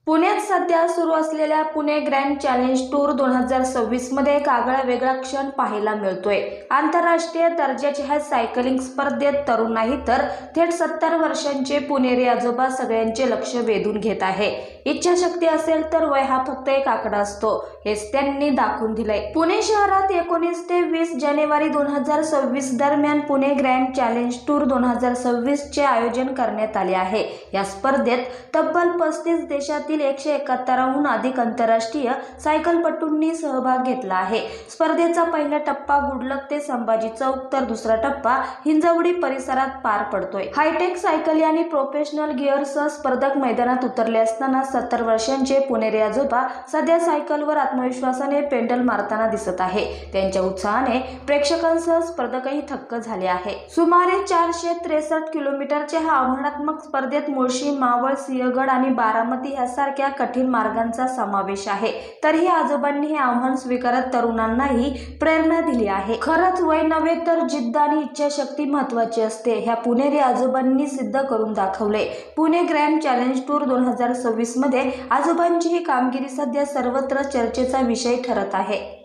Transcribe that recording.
पुण्यात सध्या सुरू असलेल्या पुणे ग्रँड चॅलेंज टूर 2026 मध्ये एक आगळा वेगळा क्षण पाहायला मिळतोय। आंतरराष्ट्रीय दर्जाच्या ह्या सायकलिंग स्पर्धेत तरुण नाही तर थेट 70 वर्षांचे पुणेरी आजोबा सगळ्यांचे लक्ष वेधून घेत आहे। इच्छाशक्ती असेल तर वय हा फक्त एक आकडा असतो, हेच त्यांनी दाखवून दिलंय। पुणे शहरात 19 ते 20 जानेवारी 2026 दरम्यान पुणे ग्रँड चॅलेंज टूर 2026 चे आयोजन करण्यात आले आहे। या स्पर्धेत तब्बल 35 देशातील 171हून अधिक आंतरराष्ट्रीय सायकलपटूंनी सहभाग घेतला आहे। स्पर्धेचा पहिला टप्पा गुडलक ते संभाजी चौक तर दुसरा टप्पा हिंजवडी परिसरात पार पडतोय। हायटेक सायकली आणि प्रोफेशनल गिअरसह स्पर्धक मैदानात उतरले असताना 70 वर्षांचे पुणेरी आजोबा सध्या सायकलवर आत्मविश्वासाने पेंडल मारताना दिसत आहे। त्यांच्या उत्साहाने प्रेक्षकांसह स्पर्धकही थक्क झाले आहे। सुमारे 463 किलोमीटरच्या ह्या आव्हानात्मक स्पर्धेत मुळशी, मावळ, सिंहगड आणि बारामती यासारख्या कठीण मार्गांचा समावेश आहे। तरीही आजोबांनी हे आव्हान स्वीकारत तरुणांनाही प्रेरणा दिली आहे। खरंच वय नव्हे तर जिद्द आणि इच्छाशक्ती महत्त्वाची असते, ह्या पुणेरी आजोबांनी सिद्ध करून दाखवले। पुणे ग्रँड चॅलेंज टूर 2026 मध्ये आजोबांची ही कामगिरी सध्या सर्वत्र चर्चेचा विषय ठरत आहे।